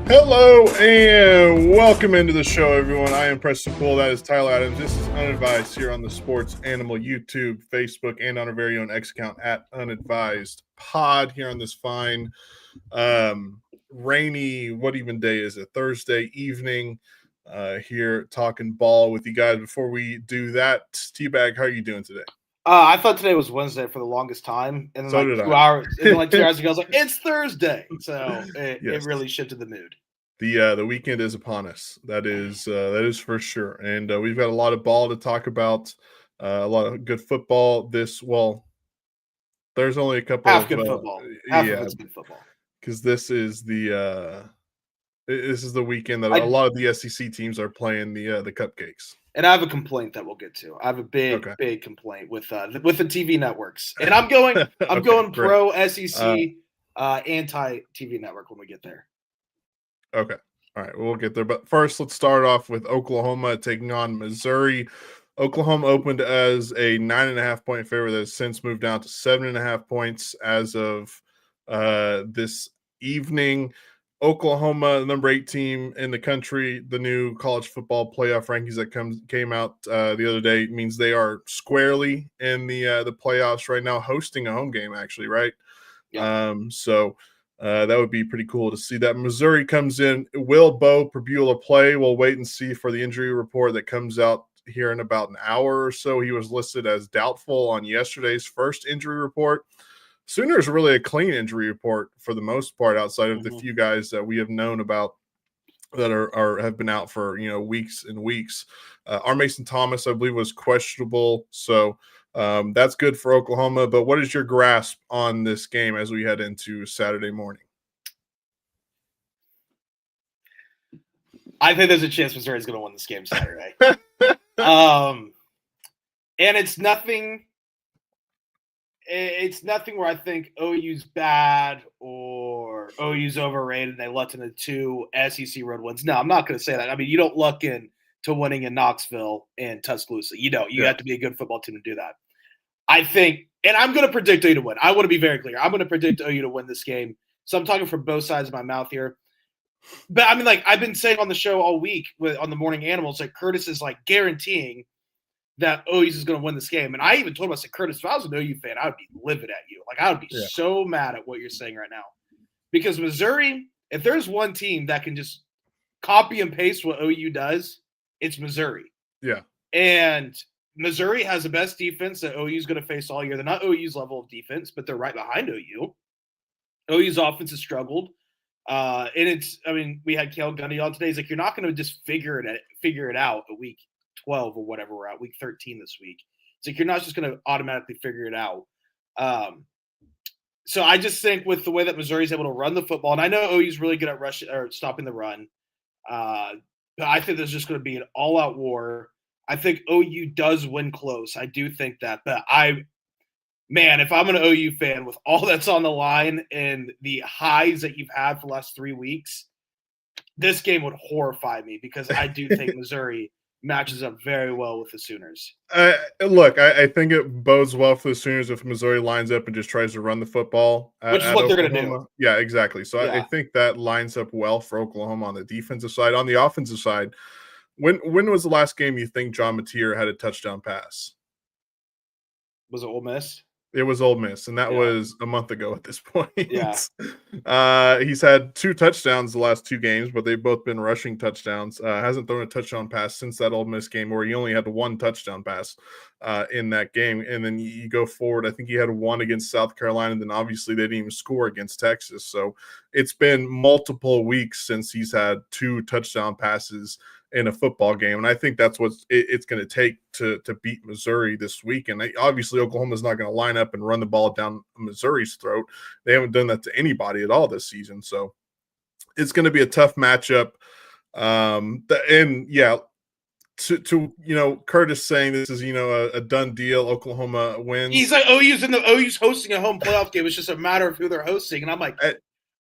Hello and welcome into the show, everyone. I am Preston Poole. That is Tyler Adams. This is Unadvised here on the Sports Animal YouTube, Facebook, and on our very own X account at Unadvised Pod here on this fine, rainy, what even day is it? Thursday evening here talking ball with you guys. Before we do that, T-Bag, how are you doing today? I thought today was Wednesday for the longest time, and then So like did 2 I. hours, and then like 2 hours ago, I was like, "It's Thursday," so it Yes. really shifted the mood. The weekend is upon us. That is for sure, and we've got a lot of ball to talk about. A lot of good football. There's only a couple Half of good football, half of yeah, it's good football. because this is the weekend that a I lot of the SEC teams are playing the cupcakes. and I have a complaint that we'll get to. I have a big, Okay. big complaint with the TV networks, and I'm going Okay, great. pro SEC, anti TV network when we get there. Okay. All right, we'll get there. But first, let's start off with Oklahoma taking on Missouri. Oklahoma opened as a 9.5-point favorite that has since moved down to 7.5 points as of this evening. Oklahoma, the number 8 team in the country, the new college football playoff rankings that came out the other day means they are squarely in the playoffs right now, hosting a home game, actually, right? Yeah. That would be pretty cool to see that. Missouri comes in. Will Bo Pribula play? We'll wait and see for the injury report that comes out here in about an hour or so. He was listed as doubtful on yesterday's first injury report. Sooners really a clean injury report for the most part, outside of the few guys that we have known about that have been out for weeks and weeks. R. Mason Thomas, I believe, was questionable, so that's good for Oklahoma. But what is your grasp on this game as we head into Saturday morning? I think there's a chance Missouri's going to win this game Saturday. And it's nothing. It's nothing where I think OU's bad or OU's overrated and they lucked into 2 SEC road wins. No, I'm not going to say that. I mean, you don't luck into winning in Knoxville and Tuscaloosa. You don't. You have to be a good football team to do that. I think, and I'm going to predict OU to win. I want to be very clear. I'm going to predict OU to win this game. So I'm talking from both sides of my mouth here. But I mean, like I've been saying on the show all week on the Morning Animals, like Curtis is like guaranteeing that OU is going to win this game. And I even told him, I said, Curtis, if I was an OU fan, I would be livid at you. Like, I would be so mad at what you're saying right now. Because Missouri, if there's one team that can just copy and paste what OU does, it's Missouri. Yeah. And Missouri has the best defense that OU is going to face all year. They're not OU's level of defense, but they're right behind OU. OU's offense has struggled. And it's, I mean, we had Cale Gundy on today. He's like, you're not going to just figure it out a week 12 or whatever we're at, week 13 this week. It's like you're not just going to automatically figure it out. So I just think with the way that Missouri's able to run the football, and I know OU's really good at rushing or stopping the run, but I think there's just going to be an all-out war. I think OU does win close. I do think that. But if I'm an OU fan with all that's on the line and the highs that you've had for the last 3 weeks, this game would horrify me because I do think Missouri matches up very well with the Sooners. Look, I think it bodes well for the Sooners if Missouri lines up and just tries to run the football. Which is what they're going to do. Yeah, exactly. So I think that lines up well for Oklahoma on the defensive side. On the offensive side, when was the last game you think John Mateer had a touchdown pass? Was it Ole Miss? It was Ole Miss, and that was a month ago at this point. Yeah. He's had 2 touchdowns the last 2 games, but they've both been rushing touchdowns. Hasn't thrown a touchdown pass since that Ole Miss game where he only had 1 touchdown pass in that game. And then you go forward, I think he had 1 against South Carolina, and then obviously they didn't even score against Texas. So it's been multiple weeks since he's had 2 touchdown passes in a football game, and I think that's what it's going to take to beat Missouri this week. And obviously Oklahoma's not going to line up and run the ball down Missouri's throat. They haven't done that to anybody at all this season, so it's going to be a tough matchup. Curtis saying this is a done deal. Oklahoma wins. He's like, OU's hosting a home playoff game. It's just a matter of who they're hosting, and I'm like,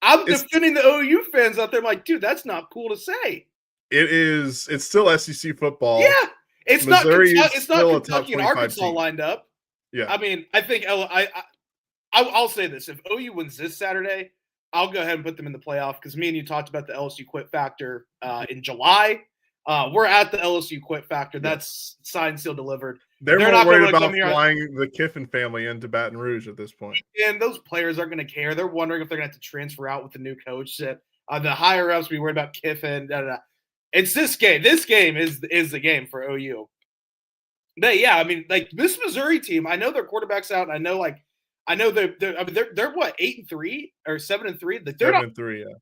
I'm defending the OU fans out there. I'm like, dude, that's not cool to say. It's still SEC football. Yeah, it's Missouri not Kentucky and Arkansas lined up. Yeah, I mean, I think I'll say this: if OU wins this Saturday, I'll go ahead and put them in the playoff because me and you talked about the LSU quit factor in July. We're at the LSU quit factor. That's signed, sealed, delivered. They're They're more not worried going to about come here. flying the Kiffin family into Baton Rouge at this point. And those players aren't going to care. They're wondering if they're going to have to transfer out with the new coach. The higher ups be worried about Kiffin. It's this game. This game is the game for OU. But yeah, I mean, like this Missouri team, I know their quarterback's out. And I know they're what 8-3 or 7-3. They're 7-3, yeah.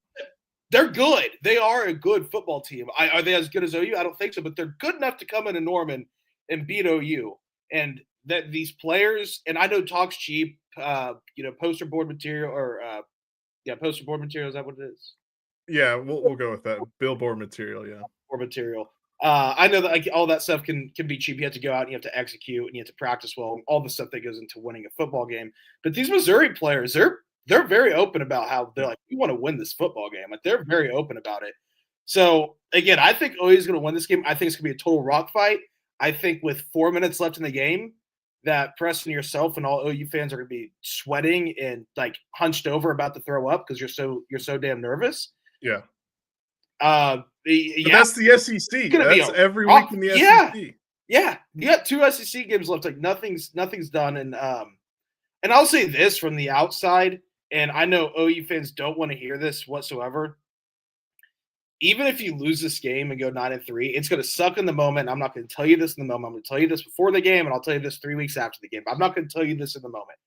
They're good. They are a good football team. Are they as good as OU? I don't think so, but they're good enough to come into Norman and beat OU. And that these players, and I know talk's cheap. Poster board material or poster board material. Is that what it is? Yeah, we'll go with that. Billboard material, yeah. Or material. I know that like all that stuff can be cheap. You have to go out and you have to execute and you have to practice well. All the stuff that goes into winning a football game. But these Missouri players, they're very open about how they're like, we want to win this football game. Like they're very open about it. So again, I think OU is going to win this game. I think it's going to be a total rock fight. I think with 4 minutes left in the game, that Preston, yourself, and all OU fans are going to be sweating and like hunched over about to throw up because you're so damn nervous. Yeah. But that's the SEC. That's every week in the SEC. Yeah. You got 2 SEC games left. Like nothing's done. And I'll say this from the outside, and I know OU fans don't want to hear this whatsoever. Even if you lose this game and go 9-3, it's going to suck in the moment. I'm not going to tell you this in the moment. I'm going to tell you this before the game, and I'll tell you this 3 weeks after the game. I'm not going to tell you this in the moment.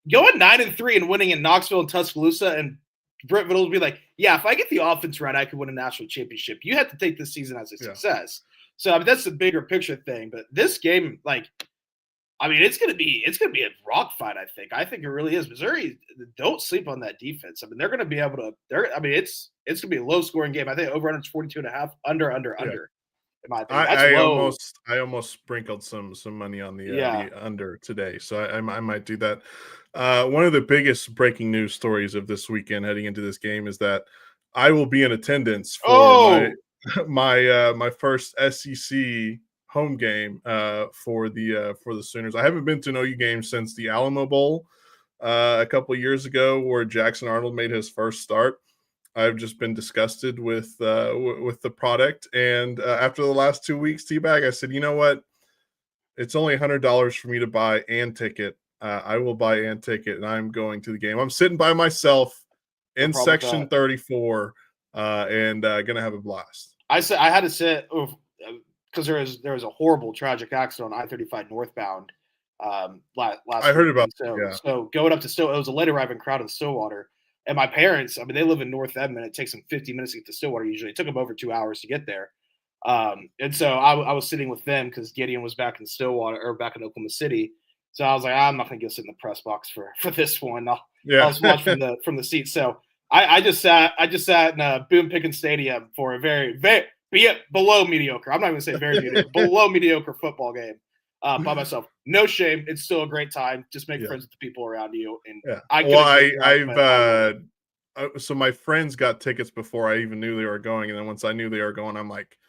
Going 9-3 and winning in Knoxville and Tuscaloosa, and Brent Vittles will be like, yeah, if I get the offense right, I could win a national championship. You have to take this season as a success. So I mean, that's the bigger picture thing. But this game, like, I mean, it's gonna be a rock fight. I think it really is. Missouri, don't sleep on that defense. I mean, they're gonna be able to. It's gonna be a low scoring game. I think over under 42.5. Under. In my opinion, I almost sprinkled some money on the under today, so I might do that. One of the biggest breaking news stories of this weekend heading into this game is that I will be in attendance for my first SEC home game for the Sooners. I haven't been to an OU game since the Alamo Bowl a couple of years ago, where Jackson Arnold made his first start. I've just been disgusted with the product, and after the last 2 weeks, T-Bag, I said, you know what? It's only $100 for me to buy and ticket. I will buy and ticket, and I'm going to the game. I'm sitting by myself in section 34, and gonna have a blast. I had to sit because there was a horrible, tragic accident on I-35 northbound last. I heard about So going up to Stillwater, it was a late arriving crowd in Stillwater, and my parents, I mean, they live in North Edmond. It takes them 50 minutes to get to Stillwater. Usually, it took them over 2 hours to get there. And so I was sitting with them because Gideon was back in Stillwater or back in Oklahoma City. So I was like, I'm not going to go sit in the press box for this one. I'll just watch from the seat. So I just sat in a Boone Pickens Stadium for a very, very below mediocre. I'm not going to say very mediocre, below mediocre football game by myself. No shame. It's still a great time. Just make friends with the people around you. And so my friends got tickets before I even knew they were going, and then once I knew they were going, I'm like,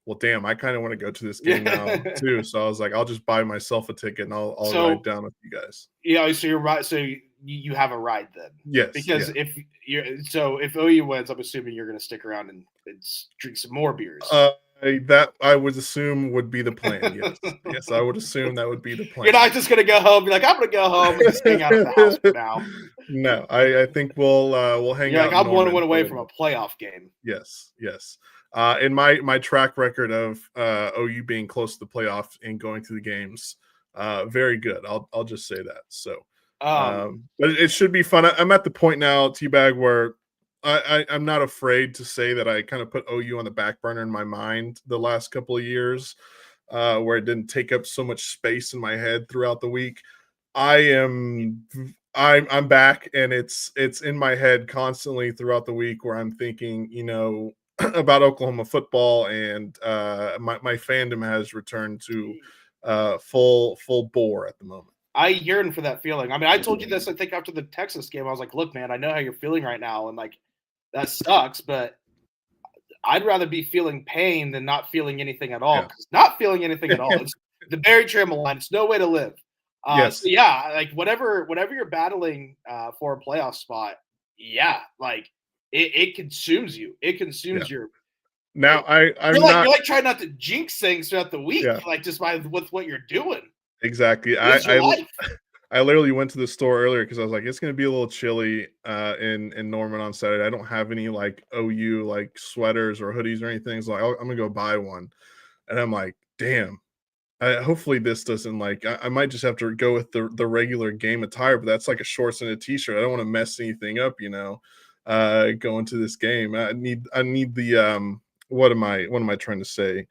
well, damn, I kind of want to go to this game now too. So I was like, I'll just buy myself a ticket and I'll ride down with you guys. Yeah, so you're right. So you have a ride then. Yes. Because if OU wins, I'm assuming you're going to stick around and drink some more beers. That I would assume would be the plan. Yes. Yes, I would assume that would be the plan. You're not just going to go home. Be like, I'm going to go home and just hang out at the house for now. No, I think we'll hang out. Like, I'm 1 win away from a playoff game. Yes. In my track record of OU being close to the playoff and going to the games, very good. I'll just say that. So, but it should be fun. I'm at the point now, T-Bag, where I'm not afraid to say that I kind of put OU on the back burner in my mind the last couple of years, where it didn't take up so much space in my head throughout the week. I'm back, and it's in my head constantly throughout the week, where I'm thinking, about Oklahoma football, and my fandom has returned to full bore at the moment. I yearn for that feeling. I mean, I told you this, I think, after the Texas game. I was like, look, man, I know how you're feeling right now, and like that sucks, but I'd rather be feeling pain than not feeling anything at all. Because not feeling anything at all, it's the Barry Trammell line. It's no way to live. Yes. So yeah, like whatever you're battling for a playoff spot, yeah, like it consumes you. It consumes Yeah. your. Now You're I'm like not. you're like trying not to jinx things throughout the week, Yeah, like just by with what you're doing. exactly. It is your life. I literally went to the store earlier because I was like, it's gonna be a little chilly in Norman on Saturday. I don't have any like OU like sweaters or hoodies or anything. So I'm gonna go buy one, and I'm like, damn. Hopefully this doesn't like. I might just have to go with the regular game attire, but that's like a shorts and a t-shirt. I don't want to mess anything up, going to this game. I need the what am I trying to say?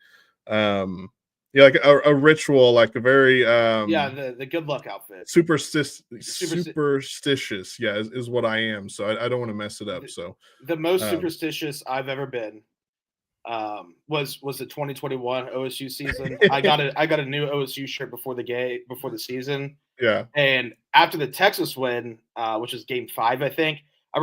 Um, yeah, like a ritual, like a very Yeah, the good luck outfit. Super superstitious. Yeah, is what I am. So I don't want to mess it up. So the most um, superstitious I've ever been was the 2021 OSU season. I got a new OSU shirt before the season, yeah. and after the Texas win, which is Game 5, I think. I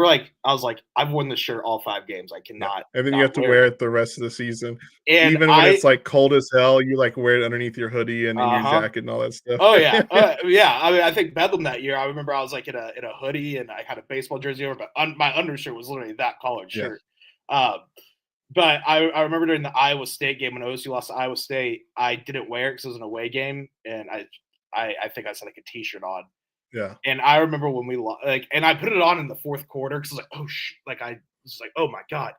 was like, I've worn this shirt all 5 games. I Yeah, cannot and then you not have to wear wear it. it the rest of the season. And Even when I, it's, like, cold as hell, you, like, wear it underneath your hoodie and your huh. jacket and all that stuff. Oh yeah, yeah. I mean, I think Bedlam that year. I remember I was like in a hoodie and I had a baseball jersey over, but my undershirt was literally that collared Yeah, shirt. Um, But I remember during the Iowa State game when OSU lost to Iowa State, I didn't wear it because it was an away game, and I think I had like a T-shirt on, yeah, and I remember when and I put it on in the fourth quarter because I was like, like I was like, oh my god,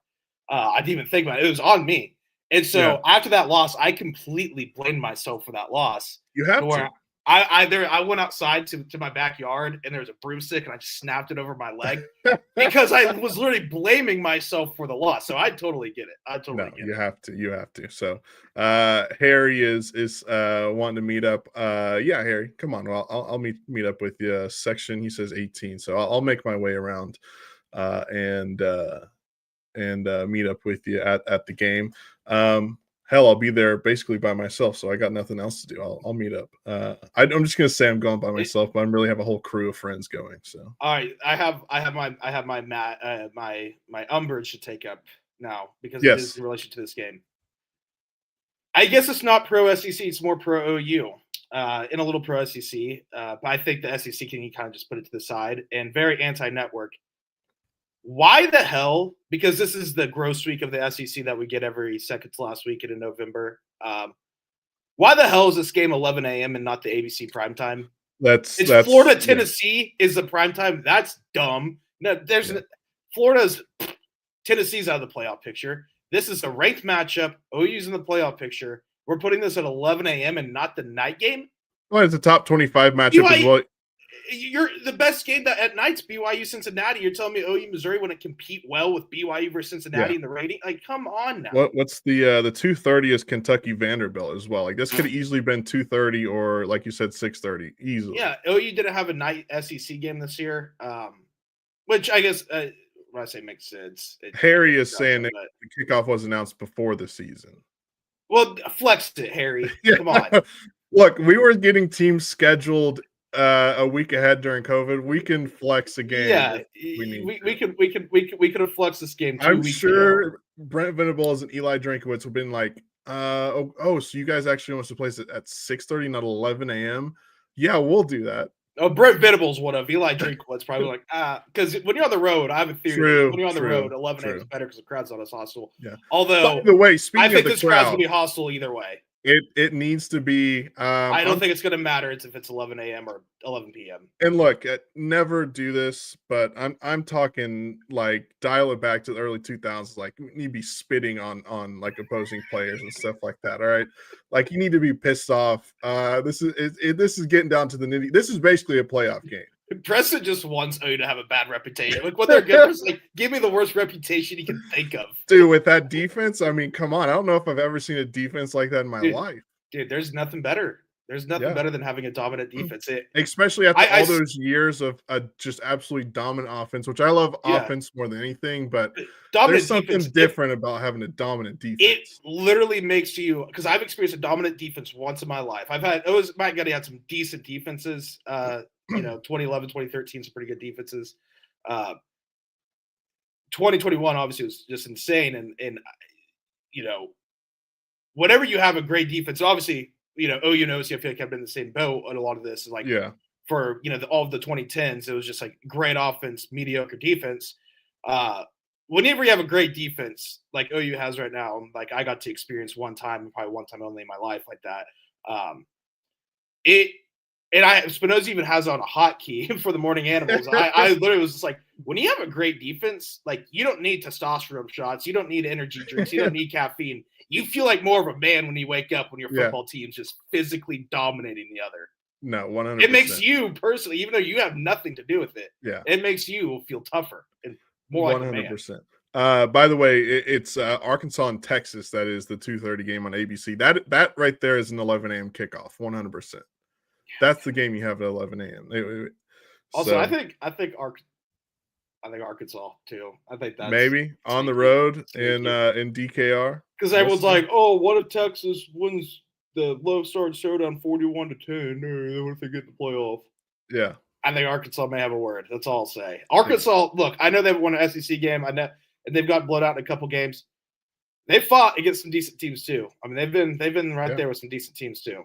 I didn't even think about it. It was on me, and yeah. so after that loss, I completely blamed myself for that loss. You To have where to. I went outside to my backyard and there was a broomstick and I just snapped it over my leg because I was literally blaming myself for the loss. So I totally get it. I totally No, get you it. have to, you have to. So, Harry is wanting to meet up. Yeah, Harry, come on. Well, I'll meet up with you. Section, he says 18. So I'll make my way around, uh, and uh, meet up with you at the game. Hell, I'll be there basically by myself, so I got nothing else to do. I'll meet up. I'm just gonna say I'm going by It myself, but I'm really have a whole crew of friends going. So all right, I have my my umbrage to take up now because it is yes, in relation to this game. I guess it's not pro SEC; it's more pro OU, and a little pro SEC. But I think the SEC can kind of just put it to the side and very anti-network. Why the hell? Because this is the gross week of the SEC that we get every second to last weekend in November. Why the hell is this game 11 a.m. and not the ABC primetime? It's that's Florida, yeah, Tennessee is the primetime. That's dumb. No, yeah. Florida's Tennessee's out of the playoff picture. This is a ranked matchup. OU's in the playoff picture. We're putting this at 11 a.m. and not the night game. Well, it's a top 25 matchup as BYU, well. you're the best game that at night's BYU Cincinnati. You're telling me OU Missouri wouldn't compete well with BYU versus Yeah. Cincinnati in the rating? Like, come on now. What's the 2:30 is Kentucky Vanderbilt as well. Like this could have easily been 2:30 or like you said 6:30 easily. Yeah, OU didn't have a night SEC game this year, which I guess when I say makes sense, it Harry is saying doesn't. that But the kickoff was announced before the season. well, flex it, Harry. Yeah. Come on. Look, we were getting teams scheduled a week ahead during COVID. We can flex a game Yeah, if we need we to. could have flexed this game two I'm weeks ago. sure Brent Venables and Eli Drinkowitz have been like, so you guys actually want us to place it at 6:30, not 11 a.m. Yeah, we'll do that. Oh, Brent Venables would have. Eli Drinkwitz probably like, because when you're on the road, I have a theory that when True, you're on the road, true, 11 a.m. is true. better because the crowd's not as hostile. Yeah. By Although the way, I speaking of think the this crowd's gonna crowd, be hostile either way. it needs to be. I don't think it's gonna matter if it's 11 a.m. or 11 p.m. And look, never do this, but I'm talking like dial it back to the early 2000s. Like you need to be spitting on like opposing players and stuff like that. All right, like you need to be pissed off. This is getting down to the nitty. This is basically a playoff game. Preston just wants OU to have a bad reputation. Like when they're good, just like give me the worst reputation you can think of. Dude, with that defense, I mean, come on. I don't know if I've ever seen a defense like that in my Dude, life. there's nothing better. There's nothing Yeah. better than having a dominant defense. Especially after I all those years of just absolutely dominant offense, which I love yeah, offense more than anything, but there's dominant something defense. different about having a dominant It defense. literally makes you because I've experienced a dominant defense once in my life. Mike Gundy had some decent defenses. 2011, 2013, some pretty good defenses. 2021 obviously was just insane, and you know, whenever you have a great defense, obviously, OU knows I feel like I've been in the same boat on a lot of this. Like Yeah. for all of the 2010s. It was just like great offense, mediocre defense. Whenever you have a great defense like OU has right now, like I got to experience one time, probably one time only in my life like that. Spinoza even has on a hotkey for the morning animals. I literally was just like, when you have a great defense, like you don't need testosterone shots, you don't need energy drinks, you don't need caffeine. You feel like more of a man when you wake up when your football team's just physically dominating the other. No, 100%. It makes you personally, even though you have nothing to do with it, it makes you feel tougher and more like 100%. By the way, it's Arkansas and Texas. That is the 2:30 game on ABC. That right there is an 11 a.m. kickoff. 100%. That's the game you have at 11 a.m. Also, I think Arkansas too. I think that's maybe on the road in DKR, because everyone's like, "Oh, what if Texas wins the Lone Star Showdown 41-10? What if they get the playoff?" Yeah, I think Arkansas may have a word. That's all I'll say. Arkansas, look, I know they've won an SEC game. I know, and they've got blown out in a couple games. They fought against some decent teams too. I mean, they've been right there with some decent teams too.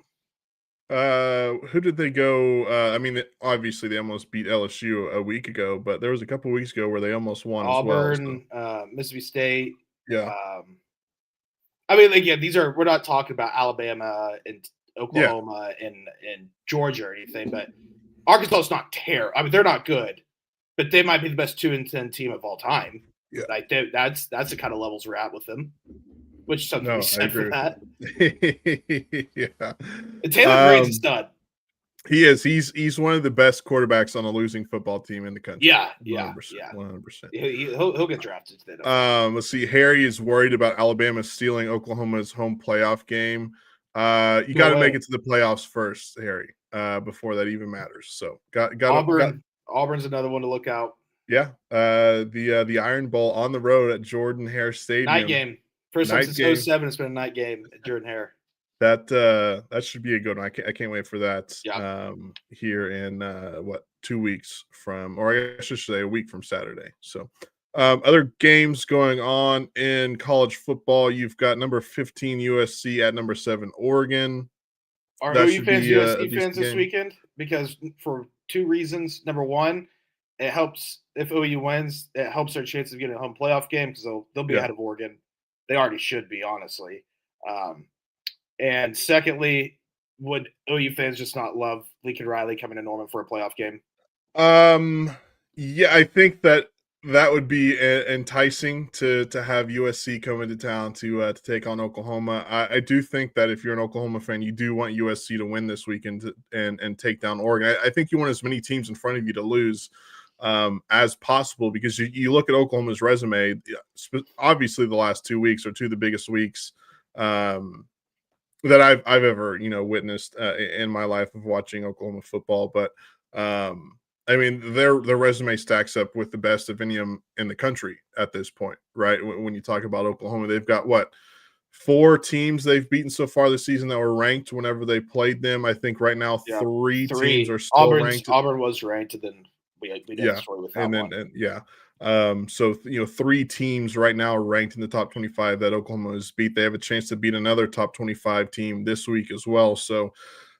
Who did they go? I mean, obviously they almost beat LSU a week ago, but there was a couple weeks ago where they almost won Auburn, as well. So. Mississippi State. Yeah. I mean, again, we're not talking about Alabama and Oklahoma and Georgia or anything, but Arkansas is not terrible. I mean, they're not good, but they might be the best 2-10 team of all time. Yeah. Like that's the kind of levels we're at with them. Which something to be said for that. Yeah. And Taylor Green's a stud. He is. He's one of the best quarterbacks on a losing football team in the country. Yeah. 100%. He'll get drafted today. Let's see. Harry is worried about Alabama stealing Oklahoma's home playoff game. You got to make it to the playoffs first, Harry, before that even matters. So Auburn's another one to look out. Yeah. The Iron Bowl on the road at Jordan-Hare Stadium. Night game. First time since 2007, it's been a night game at Jordan-Hare. That should be a good one. I can't wait for that. Yeah. Here in 2 weeks from, or I guess I should say a week from Saturday. So other games going on in college football. You've got number 15 USC at number 7 Oregon. Are OU fans USC fans this weekend? Because for two reasons. Number one, it helps if OU wins. It helps their chance of getting a home playoff game because they'll be ahead of Oregon. They already should be, honestly. And secondly, would OU fans just not love Lincoln Riley coming to Norman for a playoff game? Yeah, I think that would be enticing to have USC come into town to take on Oklahoma. I do think that if you're an Oklahoma fan, you do want USC to win this weekend and take down Oregon. I think you want as many teams in front of you to lose as possible, because you look at Oklahoma's resume. Obviously, the last 2 weeks are two of the biggest weeks that I've ever witnessed in my life of watching Oklahoma football. But I mean, their resume stacks up with the best of any in the country at this point, right? When you talk about Oklahoma, they've got 4 teams they've beaten so far this season that were ranked whenever they played them. I think right now three teams are still ranked. Auburn was ranked, and then we did a story with that one. So 3 teams right now are ranked in the top 25 that Oklahoma has beat. They have a chance to beat another top 25 team this week as well. So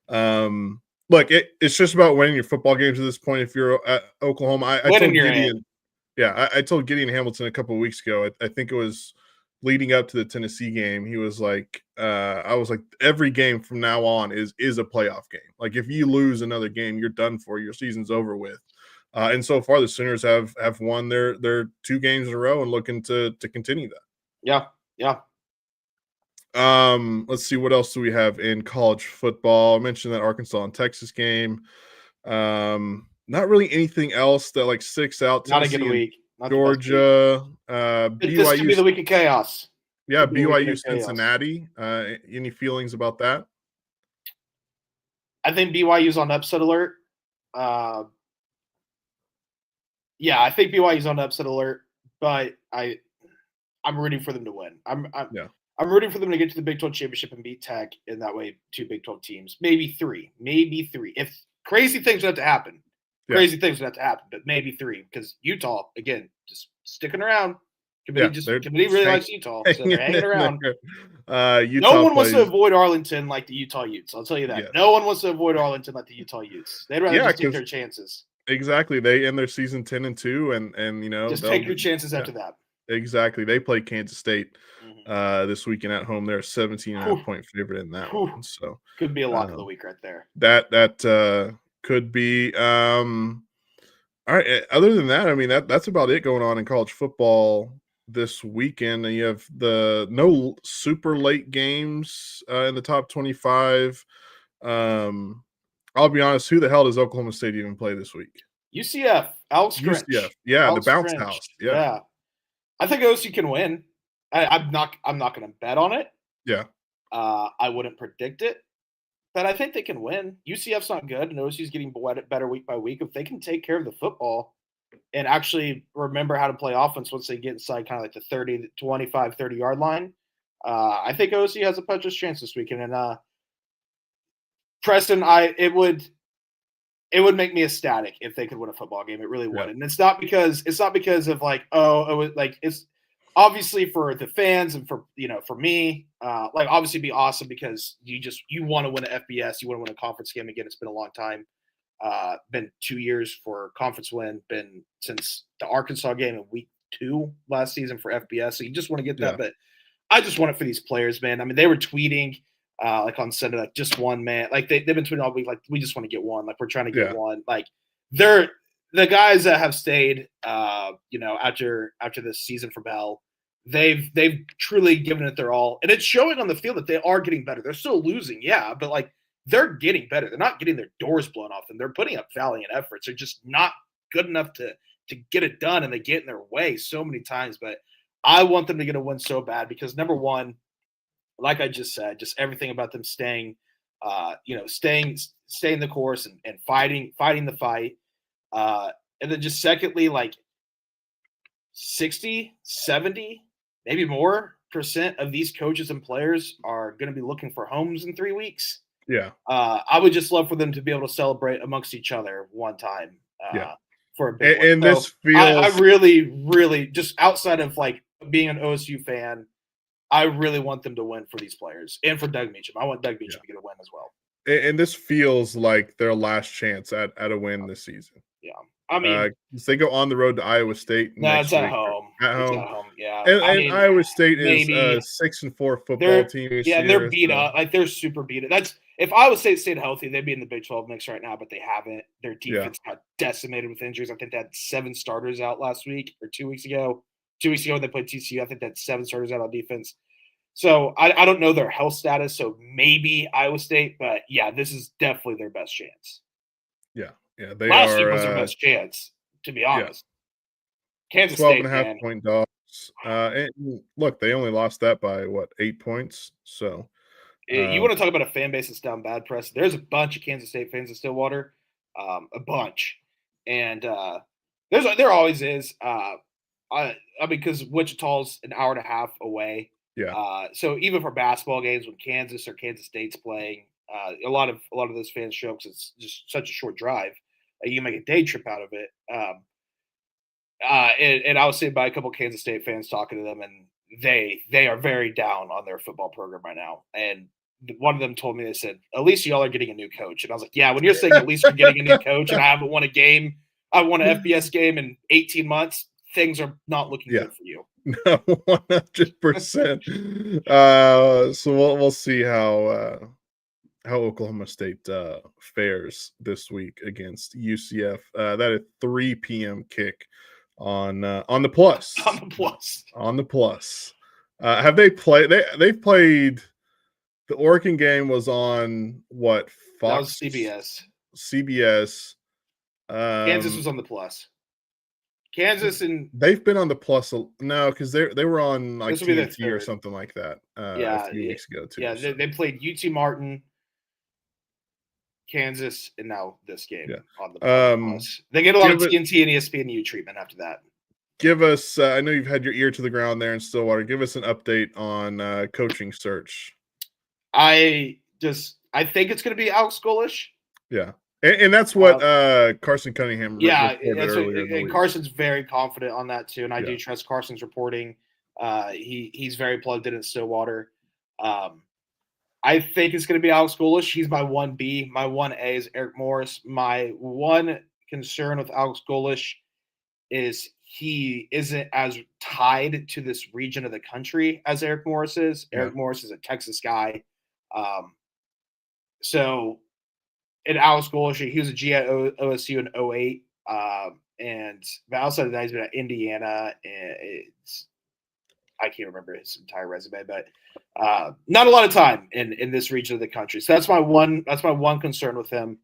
look, it's just about winning your football games at this point. If you're at Oklahoma, I told Gideon Hamilton a couple of weeks ago. I think it was leading up to the Tennessee game. He was like, I was like, every game from now on is a playoff game. Like if you lose another game, you're done for. Your season's over with. And so far, the Sooners have won their 2 games in a row and looking to continue that. Yeah. Let's see, what else do we have in college football? I mentioned that Arkansas and Texas game. Not really anything else that sticks out. Not a good week. Georgia. This could be the week of chaos. Yeah, BYU Cincinnati. Any feelings about that? I think BYU's on upset alert. Yeah, I think BYU's on upset alert, but I'm rooting for them to win. I'm rooting for them to get to the Big 12 championship and beat Tech, and that way 2 Big 12 teams, maybe 3. If crazy things would have to happen, but maybe 3 because Utah again just sticking around. Committee really likes Utah, so they're hanging around. Utah no one plays, wants to avoid Arlington like the Utah Utes. I'll tell you that. Yes. No one wants to avoid Arlington like the Utah Utes. They'd rather just take their chances. Exactly. They end their season 10-2, and just take your chances after that. Exactly. They play Kansas State this weekend at home. They're a 17.5-point favorite in that one. So could be a lock of the week right there. That could be. All right. Other than that, I mean that's about it going on in college football this weekend. And you have no super late games in the top 25. I'll be honest. Who the hell does Oklahoma State even play this week? UCF. Alex Grinch. UCF. Yeah, the bounce house. Yeah. I think OSU can win. I'm not going to bet on it. Yeah. I wouldn't predict it, but I think they can win. UCF's not good, and OSU's getting better week by week. If they can take care of the football and actually remember how to play offense once they get inside kind of like the 30, 25, 30-yard line, I think OSU has a puncher's chance this weekend. And Preston, it would make me ecstatic if they could win a football game. It really would. And it's not because of like, it was like, it's obviously for the fans and for me, like obviously it'd be awesome because you want to win an FBS, you want to win a conference game again. It's been a long time. Been 2 years for conference win, been since the Arkansas game in week 2 last season for FBS. So you just want to get that, but I just want it for these players, man. I mean, they were tweeting like on Sunday, like just one, man. Like they've been tweeting all week, like we just want to get one. Like we're trying to get one. Like they're the guys that have stayed, after this season for Bell. They've truly given it their all, and it's showing on the field that they are getting better. They're still losing, but like they're getting better. They're not getting their doors blown off them. They're putting up valiant efforts. They're just not good enough to get it done, and they get in their way so many times. But I want them to get a win so bad because number one, like I just said, just everything about them staying the course and fighting the fight. And then just secondly, like 60, 70, maybe more % of these coaches and players are going to be looking for homes in 3 weeks. Yeah. I would just love for them to be able to celebrate amongst each other one time. For a big one. And so this feels I really, really just outside of like being an OSU fan, I really want them to win for these players and for Doug Meacham. I want Doug Meacham to get a win as well. And this feels like their last chance at a win this season. Yeah. I mean, they go on the road to Iowa State. No, it's at home. It's at home. Yeah. And Iowa State is a 6-4 football team. They're beat up. Like they're super beat up. That's if Iowa State stayed healthy, they'd be in the Big 12 mix right now, but they haven't. Their defense got decimated with injuries. I think they had 7 starters out last week or 2 weeks ago. 2 weeks ago when they played TCU, I think they had 7 starters out on defense. So I don't know their health status, so maybe Iowa State, but yeah, this is definitely their best chance. Yeah, Last week was their best chance, to be honest. Kansas 12.5 point dogs. And look, they only lost that by 8 points. So you want to talk about a fan base that's down bad press? There's a bunch of Kansas State fans in Stillwater, a bunch, and there always is. Because Wichita's an hour and a half away. Yeah. So even for basketball games when Kansas or Kansas State's playing, a lot of those fans show up because it's just such a short drive. You can make a day trip out of it. And I was sitting by a couple of Kansas State fans talking to them, and they are very down on their football program right now. And one of them told me, they said, "At least y'all are getting a new coach." And I was like, "Yeah, when you're saying at least you're getting a new coach, and I haven't won a game, I won an FBS game in 18 months." Things are not looking good for you. No, 100%. So we'll see how Oklahoma State fares this week against UCF. That is 3 p.m. kick on the plus. On the plus. Have they played? They've played. The Oregon game was on what? Fox. That was CBS. Kansas was on the plus. Kansas and they've been on the plus because they were on like TNT or something like that a few weeks ago too. Yeah, they played UT Martin, Kansas, and now this game on the plus. They get a lot of TNT and ESPNU treatment after that. Give us I know you've had your ear to the ground there in Stillwater. Give us an update on coaching search. I think it's going to be Alex Golesh. Yeah. And that's what Carson Cunningham reported that's earlier in the and week. Carson's very confident on that too, and I do Yeah. trust Carson's reporting. He's very plugged in at Stillwater. I think it's going to be Alex Golesh. He's my 1B. My 1A is Eric Morris. My one concern with Alex Golesh is he isn't as tied to this region of the country as Eric Morris is. Yeah. Eric Morris is a Texas guy. So, and Alex Golesh, he was a G at OSU in 08. But outside of that, he's been at Indiana. And I can't remember his entire resume, but not a lot of time in this region of the country. So that's my one concern with him.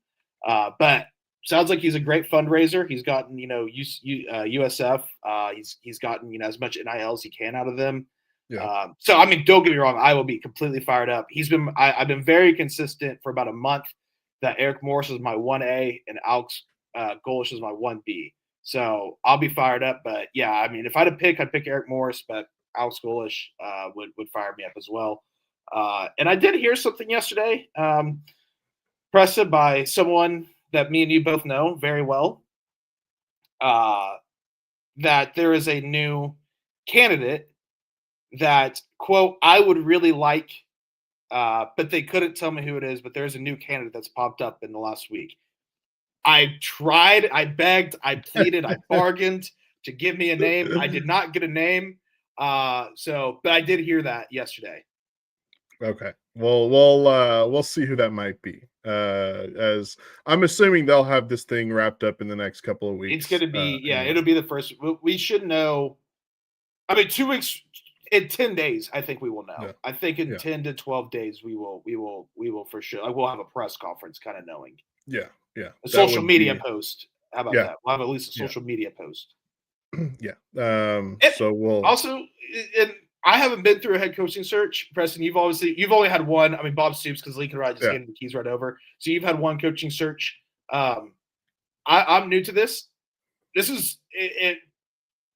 But sounds like he's a great fundraiser. He's gotten USF. He's gotten as much NIL as he can out of them. Yeah. So I mean, don't get me wrong. I will be completely fired up. I've been very consistent for about a month that Eric Morris is my 1A and Alex Golesh is my 1B. So I'll be fired up. But yeah, I mean, if I had to pick, I'd pick Eric Morris, but Alex Golesh would fire me up as well. And I did hear something yesterday, pressed by someone that me and you both know very well, that there is a new candidate that, quote, I would really like, but they couldn't tell me who it is, but there's a new candidate that's popped up in the last week. I tried, I begged, I pleaded, I bargained to give me a name. I did not get a name. But I did hear that yesterday. Okay. Well, we'll see who that might be. As I'm assuming they'll have this thing wrapped up in the next couple of weeks. It's going to be, it'll be the first. We should know. I mean, 2 weeks, in 10 days, I think we will know. Yeah. I think in 10 to 12 days, we will for sure. We'll have a press conference kind of knowing. Yeah. Yeah. A social media post. How about that? We'll have at least a social media post. Yeah. So we'll also, and I haven't been through a head coaching search. Preston, you've only had one. I mean, Bob Stoops, because Lincoln Riley just gave him the keys right over. So you've had one coaching search. I'm new to this. This is it.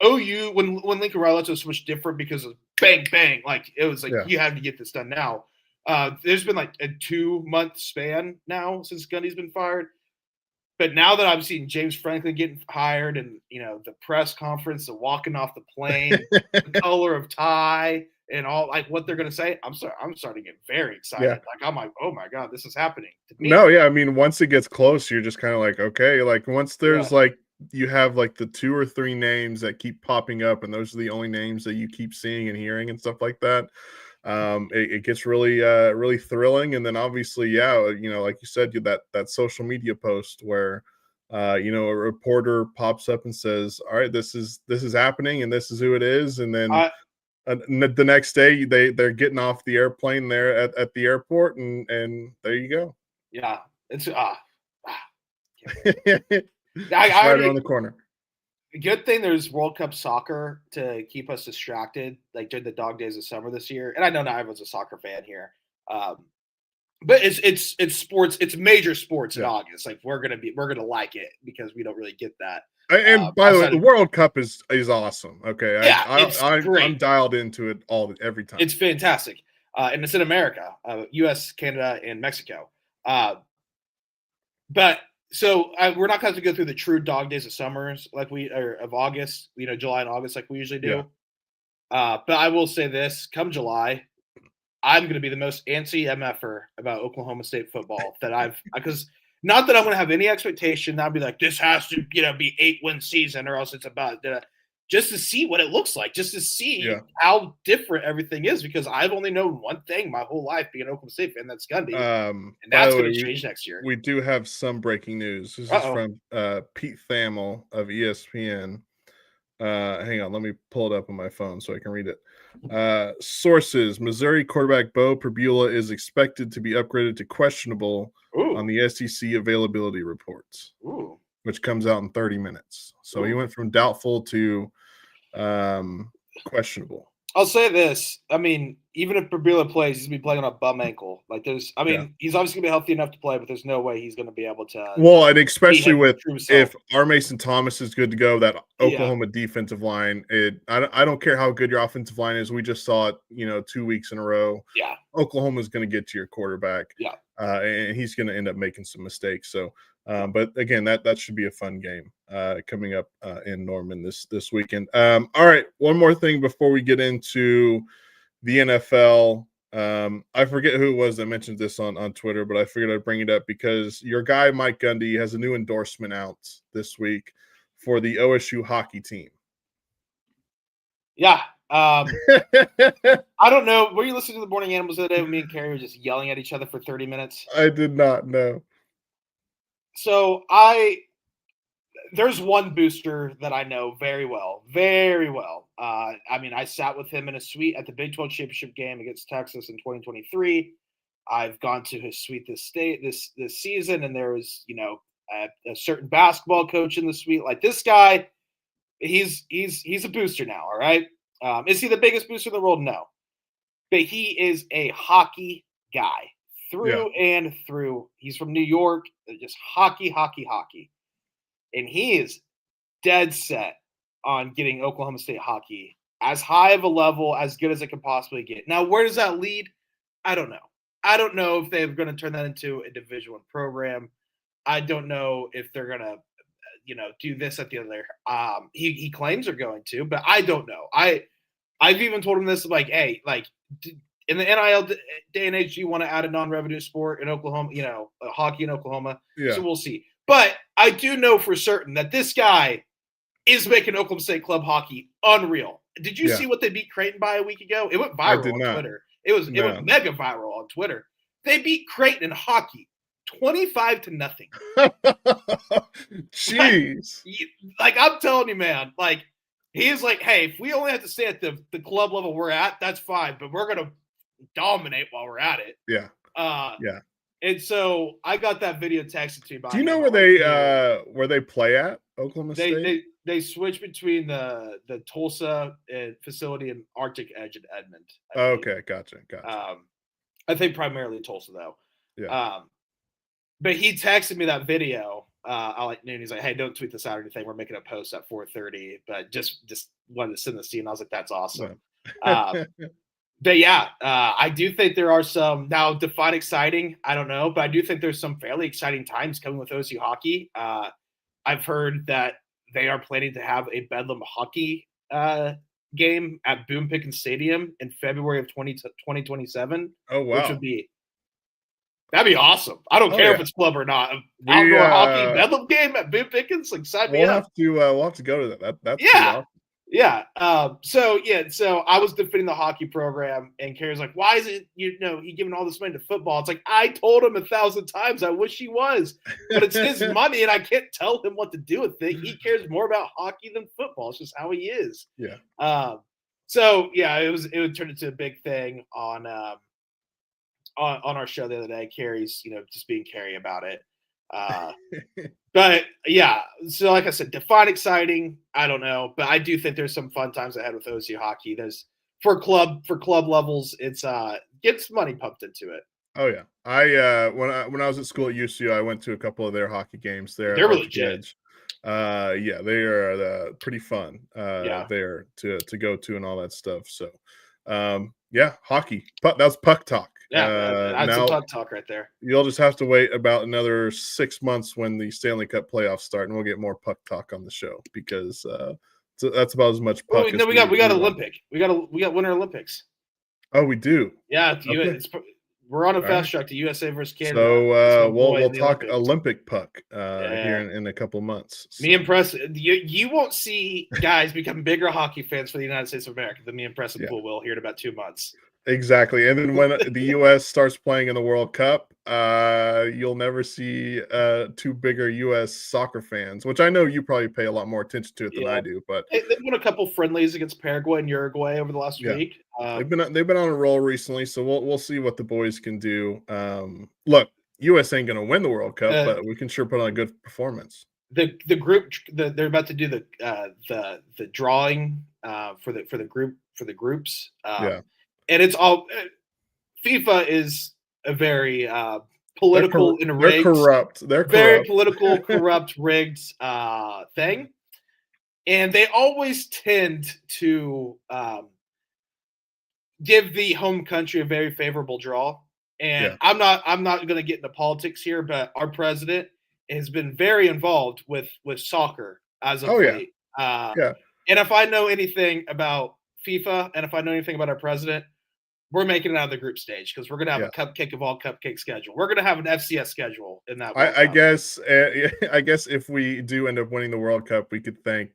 OU when Lincoln Riley was so much different because of bang bang. Like it was like you have to get this done now. There's been like a 2-month span now since Gundy's been fired. But now that I've seen James Franklin getting hired and, the press conference, the walking off the plane, the color of tie and all like what they're going to say, I'm starting to get very excited. Yeah. Like, I'm like, oh my God, this is happening to me. No, yeah. I mean, once it gets close, you're just kind of like, okay, like once there's like, you have like the 2 or 3 names that keep popping up and those are the only names that you keep seeing and hearing and stuff like that. It gets really, really thrilling. And then obviously, like you said, that social media post where, a reporter pops up and says, all right, this is happening and this is who it is. And then the next day they're getting off the airplane there at the airport and there you go. Yeah. It's right around the corner. Good thing there's World Cup soccer to keep us distracted, like during the dog days of summer this year. And I know not everyone's a soccer fan here, but it's sports. It's major sports in August. Like we're gonna like it because we don't really get that. And by the way, the World Cup is awesome. Okay, I'm dialed into it every time. It's fantastic, and it's in America, U.S., Canada, and Mexico. But. So we're not going to go through the true dog days of summers of August, July and August like we usually do. Yeah. But I will say this: come July, I'm going to be the most anti-MFer about Oklahoma State football because not that I'm going to have any expectation. I'd be like, this has to be 8-win season or else it's about just to see what it looks like, just to see how different everything is, because I've only known one thing my whole life, being an Oklahoma State fan, that's Gundy. And that's going to change next year. We do have some breaking news. This is from Pete Thamel of ESPN. Hang on, let me pull it up on my phone so I can read it. Sources: Missouri quarterback Bo Pribula is expected to be upgraded to questionable on the SEC availability reports. Which comes out in 30 minutes. So he went from doubtful to questionable. I'll say this. I mean, even if Pribula plays, he's going to be playing on a bum ankle. Like he's obviously going to be healthy enough to play, but there's no way he's going to be able to. Well, and especially if R. Mason Thomas is good to go, that Oklahoma defensive line, I don't care how good your offensive line is. We just saw it, 2 weeks in a row. Yeah. Oklahoma's going to get to your quarterback. Yeah. and he's going to end up making some mistakes. So, but again, that should be a fun game coming up in Norman this weekend. All right, one more thing before we get into the NFL. I forget who it was that mentioned this on Twitter, but I figured I'd bring it up because your guy Mike Gundy has a new endorsement out this week for the OSU hockey team. Yeah. I don't know. Were you listening to the Morning Animals the other day when me and Carrie were just yelling at each other for 30 minutes? I did not know. So there's one booster that I know very well, very well. I mean, I sat with him in a suite at the Big 12 championship game against Texas in 2023. I've gone to his suite this season, and there was, a certain basketball coach in the suite. Like this guy, he's a booster now. All right. Is he the biggest booster in the world? No, but he is a hockey guy through and through. He's from New York, just hockey. And he is dead set on getting Oklahoma State hockey as high of a level, as good as it can possibly get. Now, where does that lead? I don't know. I don't know if they're going to turn that into a Division I program. I don't know if they're going to, do this at the other. He claims they're going to, but I don't know. I've even told him this, like, hey, like in the NIL day and age, do you want to add a non-revenue sport in Oklahoma? Hockey in Oklahoma. Yeah. So we'll see. But I do know for certain that this guy is making Oklahoma State club hockey unreal. Did you see what they beat Creighton by a week ago? It went viral on Twitter. It went mega viral on Twitter. They beat Creighton in hockey 25-0. Jeez. Like I'm telling you, man, like he's like, hey, if we only have to stay at the club level we're at, that's fine. But we're gonna dominate while we're at it. Yeah. And so I got that video texted to me. Do you know where they play at Oklahoma State? They switch between the Tulsa facility and Arctic Edge in Edmond. Okay, gotcha. I think primarily Tulsa though. Yeah. But he texted me that video like noon. He's like, "Hey, don't tweet this out or anything. We're making a post at 4:30, but just wanted to send this to you." And I was like, "That's awesome." But yeah, I do think there are some now define exciting. I don't know, but I do think there's some fairly exciting times coming with OSU hockey. I've heard that they are planning to have a Bedlam hockey game at Boone Pickens Stadium in February of 2027. Oh, wow. Which that'd be awesome. I don't care if it's club or not. Outdoor hockey Bedlam game at Boone Pickens, like sign me up. We'll have to go to that. That's awesome. Yeah. So I was defending the hockey program, and Carrie's like, "Why is it he giving all this money to football?" It's like I told him 1,000 times I wish he was, but it's his money, and I can't tell him what to do with it. He cares more about hockey than football. It's just how he is. Yeah. So yeah, it would turn into a big thing on our show the other day. Carrie's just being Carrie about it. But yeah, so like I said, define exciting. I don't know, but I do think there's some fun times ahead with OSU hockey. There's for club levels, it's gets money pumped into it. Oh yeah, I when I was at school at USU, I went to a couple of their hockey games there. They're really good. Yeah, they are pretty fun. There to go to and all that stuff. So, yeah, hockey. That was puck talk. Yeah, that's a puck talk right there. You'll just have to wait about another 6 months when the Stanley Cup playoffs start, and we'll get more puck talk on the show because that's about as much puck. We got Olympic. We got Winter Olympics. Oh, we do. Yeah, we're on a fast track to USA versus Canada. So we'll talk Olympic puck here in a couple months. So. Me and Preston, you won't see guys become bigger hockey fans for the United States of America than me and Preston Poole will here in about 2 months. Exactly. And then when the U.S. starts playing in the World Cup, you'll never see two bigger U.S. soccer fans, which I know you probably pay a lot more attention to it than I do. But they've won a couple friendlies against Paraguay and Uruguay over the last week. They've been on a roll recently, so we'll see what the boys can do. Look, U.S. ain't going to win the World Cup, but we can sure put on a good performance. The group they're about to do the drawing for the groups. And it's all FIFA is a very political and rigged. They're corrupt. Very political, corrupt, rigged thing. And they always tend to give the home country a very favorable draw. And I'm not going to get into politics here, but our president has been very involved with soccer as of late. Yeah. And if I know anything about FIFA and if I know anything about our president, we're making it out of the group stage because we're going to have a cupcake of all cupcake schedule. We're going to have an FCS schedule in that. I guess if we do end up winning the World Cup, we could thank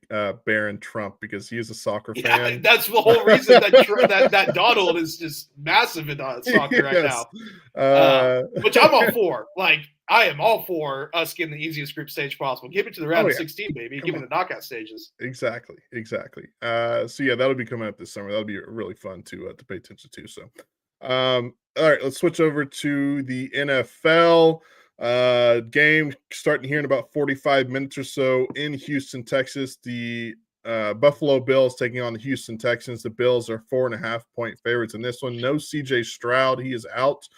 Barron Trump because he is a soccer fan. That's the whole reason that Donald is just massive in soccer right now, which I'm all for. Like, I am all for us getting the easiest group stage possible. Give it to the round of 16, baby. Give it the knockout stages. Exactly. So yeah, that'll be coming up this summer. That'll be really fun to pay attention to. So, all right, let's switch over to the NFL. Game starting here in about 45 minutes or so in Houston, Texas. The Buffalo Bills taking on the Houston Texans. The Bills are 4.5-point favorites in this one. No CJ Stroud. He is out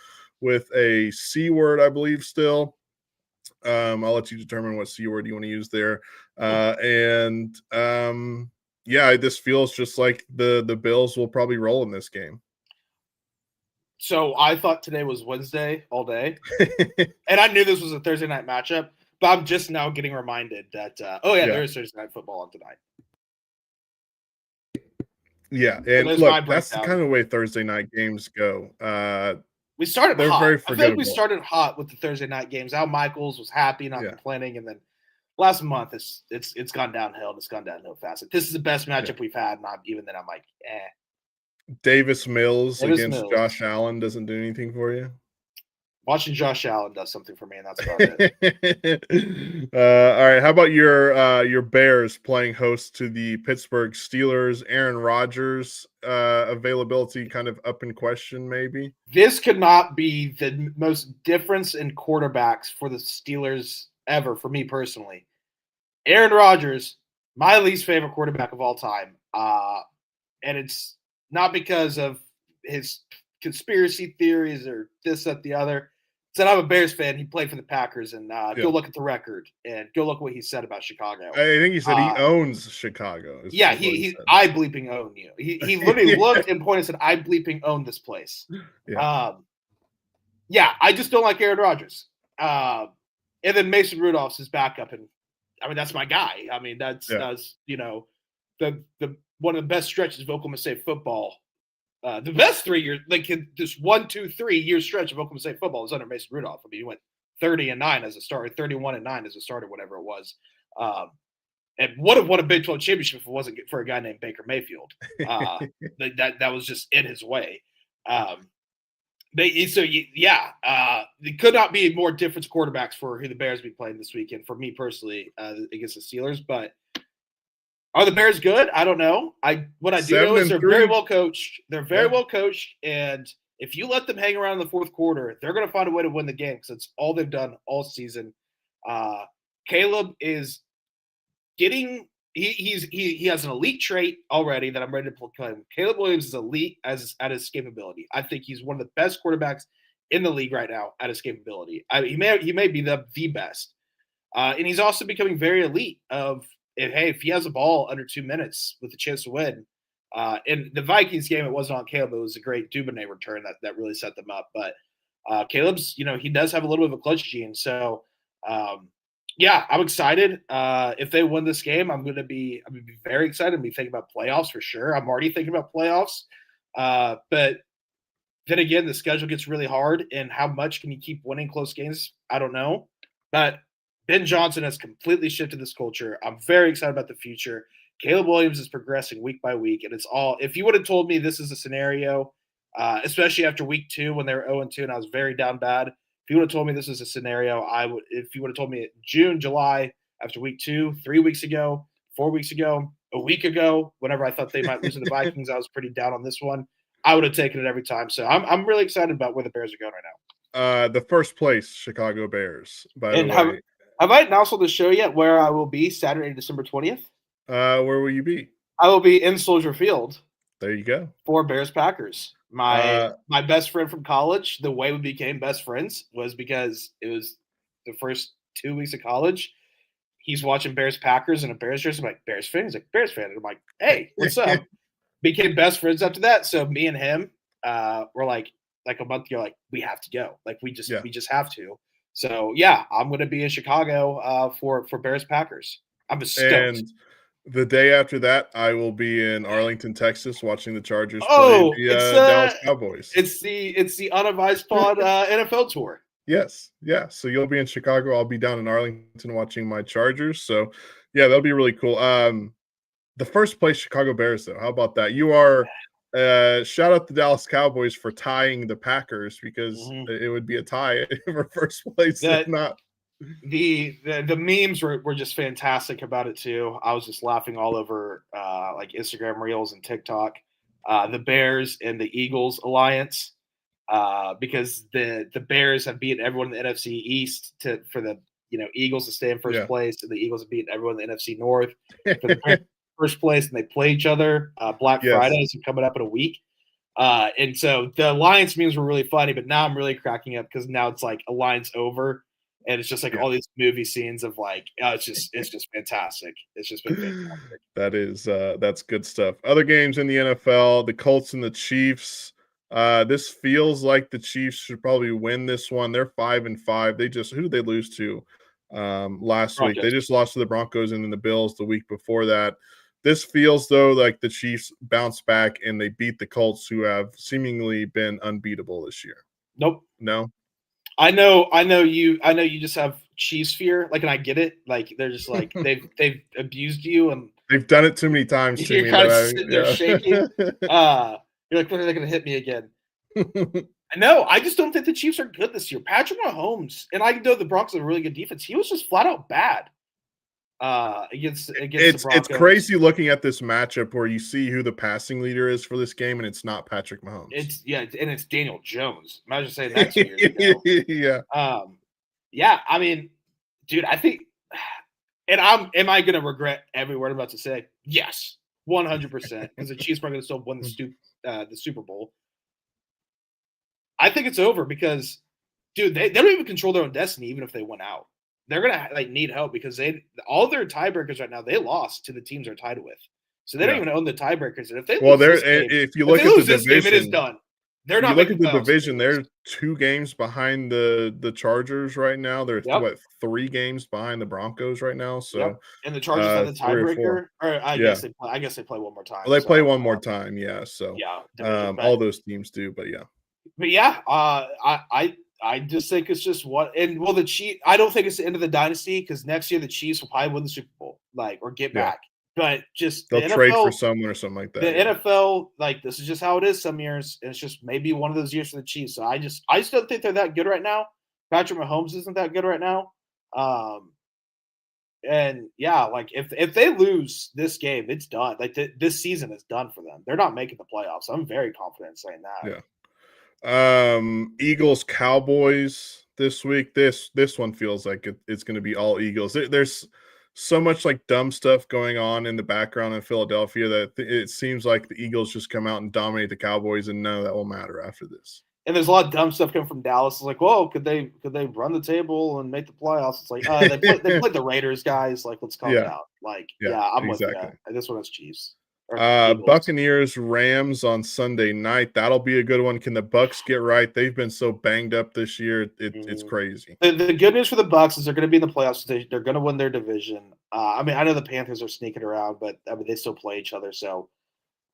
with a C word, I believe, still. I'll let you determine what C word you want to use there. This feels just like the Bills will probably roll in this game. So I thought today was Wednesday all day, and I knew this was a Thursday night matchup, but I'm just now getting reminded that, there is Thursday night football on tonight. Yeah, and look, that's the kind of way Thursday night games go. We started hot. I feel like we started hot with the Thursday night games. Al Michaels was happy, not complaining, and then last month it's gone downhill. And it's gone downhill fast. This is the best matchup we've had. Not even then, I'm like, Davis Mills against Josh Allen doesn't do anything for you. Watching Josh Allen does something for me, and that's about it. All right, how about your Bears playing host to the Pittsburgh Steelers? Aaron Rodgers availability kind of up in question, maybe. This could not be the most difference in quarterbacks for the Steelers ever, for me personally. Aaron Rodgers, my least favorite quarterback of all time, and it's not because of his conspiracy theories or this, that, the other. Said I'm a Bears fan. He played for the Packers, and go look at the record and go look what he said about Chicago. I think he said he owns Chicago. Yeah, he I bleeping own you. He literally looked and pointed and said, "I bleeping own this place." I just don't like Aaron Rodgers. And then Mason Rudolph's his backup, and I mean that's my guy. I mean that's the one of the best stretches of Oklahoma State football. The best 3 years, like this 1, 2, 3 year stretch of Oklahoma State football was under Mason Rudolph. I mean, he went 30-9 as a starter, 31-9 as a starter, whatever it was. And would have won a Big 12 championship if it wasn't for a guy named Baker Mayfield. That was just in his way. It could not be more different quarterbacks for who the Bears be playing this weekend. For me personally, against the Steelers, but. Are the Bears good? I don't know. What I do know is they're very well coached. They're very well coached, and if you let them hang around in the fourth quarter, they're going to find a way to win the game because it's all they've done all season. Caleb is getting he has an elite trait already that I'm ready to claim. Caleb Williams is elite at his escapability. I think he's one of the best quarterbacks in the league right now at escapability. He may be the best, and he's also becoming very elite of. If he has a ball under 2 minutes with a chance to win, in the Vikings game, it wasn't on Caleb. It was a great Duvernay return that really set them up. But Caleb's, he does have a little bit of a clutch gene. So, I'm excited. If they win this game, I'm going to be very excited. Be thinking about playoffs for sure. I'm already thinking about playoffs. But then again, the schedule gets really hard, and how much can you keep winning close games? I don't know, but. Ben Johnson has completely shifted this culture. I'm very excited about the future. Caleb Williams is progressing week by week, and it's all – if you would have told me this is a scenario, especially after week 2 when they were 0-2 and I was very down bad, if you would have told me this is a scenario, I would – if you would have told me June, July, after week 2, 3 weeks ago, 4 weeks ago, a week ago, whenever I thought they might lose to the Vikings, I was pretty down on this one. I would have taken it every time. So I'm really excited about where the Bears are going right now. The first place Chicago Bears, by the way. Have I announced on the show yet where I will be Saturday, December 20th? Where will you be? I will be in Soldier Field. There you go. For Bears Packers. My best friend from college, the way we became best friends was because it was the first 2 weeks of college. He's watching Bears Packers and a Bears jersey. I'm like, Bears fan? He's like, Bears fan. And I'm like, hey, what's up? Became best friends after that. So me and him were like, like a month ago, like we have to go, like we just Yeah. have to. So yeah, I'm going to be in Chicago for Bears Packers. I'm stoked. And the day after that, I will be in Arlington, Texas, watching the Chargers play Oh, the Dallas Cowboys. it's the unadvised pod NFL tour. Yes, yeah. So you'll be in Chicago. I'll be down in Arlington watching my Chargers. So yeah, that'll be really cool. The first place Chicago Bears, though. How about that? You are shout out the Dallas Cowboys for tying the Packers because Mm-hmm. it would be a tie for first place if not. The memes were just fantastic about it too. I was just laughing all over like Instagram Reels and TikTok. The Bears and the Eagles alliance, because the Bears have beaten everyone in the NFC East for the Eagles to stay in first place, and the Eagles have beaten everyone in the NFC North for the first place, and they play each other. Black Fridays are coming up in a week. And so the alliance memes were really funny, but now I'm really cracking up because now it's like alliance over. And it's just like all these movie scenes of like, it's just fantastic. It's just been fantastic. That is that's good stuff. Other games in the NFL, the Colts and the Chiefs. This feels like the Chiefs should probably win this one. They're 5-5. They just who did they lose to last week? They just lost to the Broncos and then the Bills the week before that. This feels though like the Chiefs bounced back and they beat the Colts, who have seemingly been unbeatable this year. Nope. No. I know you just have Chiefs fear, like, and I get it. Like they're just like they've abused you and they've done it too many times to you're me. Kind of sitting there shaking. You're like, when are they gonna hit me again? No, I just don't think the Chiefs are good this year. Patrick Mahomes, and I know the Broncos have a really good defense. He was just flat out bad. Against the Broncos. It's crazy looking at this matchup where you see who the passing leader is for this game, and it's not Patrick Mahomes. It's Daniel Jones. Imagine saying that 2 years ago. Yeah. I mean, dude, I think, and am I going to regret every word I'm about to say? Yes, 100%. Because the Chiefs are going to still win the Super Bowl. I think it's over because, dude, they don't even control their own destiny, even if they went out. They're gonna need help because all their tiebreakers right now they lost to the teams they're tied with, so they don't even own the tiebreakers. And if they lose this game, if you look at the division, it is done. They're not. You look at the division; they're 2 games behind the Chargers right now. They're 3 games behind the Broncos right now. So, and the Chargers have the tiebreaker. Or I guess they play one more time. Well, they play one more time, yeah. So, all those teams do, but I just think it's just the Chiefs. I don't think it's the end of the dynasty because next year the Chiefs will probably win the Super Bowl, or get back. But just they'll trade for someone or something like that. The NFL, this is just how it is some years, and it's just maybe one of those years for the Chiefs. So I just don't think they're that good right now. Patrick Mahomes isn't that good right now. And if they lose this game, it's done. This season is done for them. They're not making the playoffs. I'm very confident in saying that. Yeah. Eagles Cowboys this week. This one feels like it's going to be all Eagles. There's so much dumb stuff going on in the background in Philadelphia that it seems like the Eagles just come out and dominate the Cowboys, and none of that will matter after this. And there's a lot of dumb stuff coming from Dallas. It's like, whoa, could they run the table and make the playoffs? It's like, they played the Raiders, guys. Let's calm down. I'm with you. This one is Chiefs. Buccaneers Rams on Sunday night. That'll be a good one. Can the Bucks get right? They've been so banged up this year. It's crazy. The good news for the Bucks is they're going to be in the playoffs. They're going to win their division. I know the Panthers are sneaking around, but they still play each other. So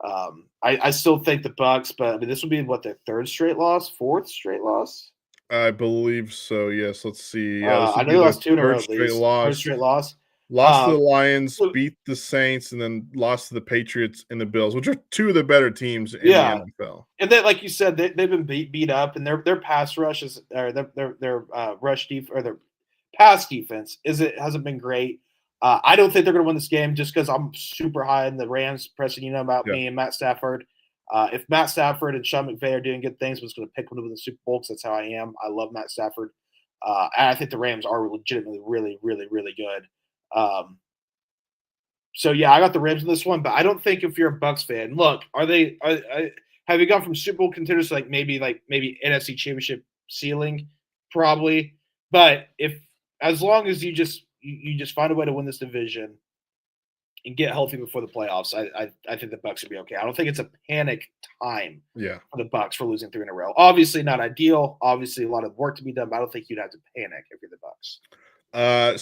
I still think the Bucks. But this would be their 4th straight loss. I believe so. Yes. Let's see. I know they lost 2 in a row. Third straight loss. Lost to the Lions, beat the Saints, and then lost to the Patriots and the Bills, which are 2 of the better teams in the NFL. And then, like you said, they've been beat up, and their pass rush is, or their rush defense, or their pass defense hasn't been great. I don't think they're going to win this game just because I'm super high in the Rams. Preston, you know about me and Matt Stafford. If Matt Stafford and Sean McVay are doing good things, I'm just going to pick one to win the Super Bowl because that's how I am. I love Matt Stafford. And I think the Rams are legitimately really, really, really good. So I got the Rams in this one, but I don't think if you're a Bucks fan, look, have you gone from Super Bowl contenders to maybe NFC Championship ceiling? Probably. But as long as you just find a way to win this division, and get healthy before the playoffs, I think the Bucks would be okay. I don't think it's a panic time for the Bucks for losing 3 in a row. Obviously not ideal. Obviously a lot of work to be done, but I don't think you'd have to panic if you're the Bucks.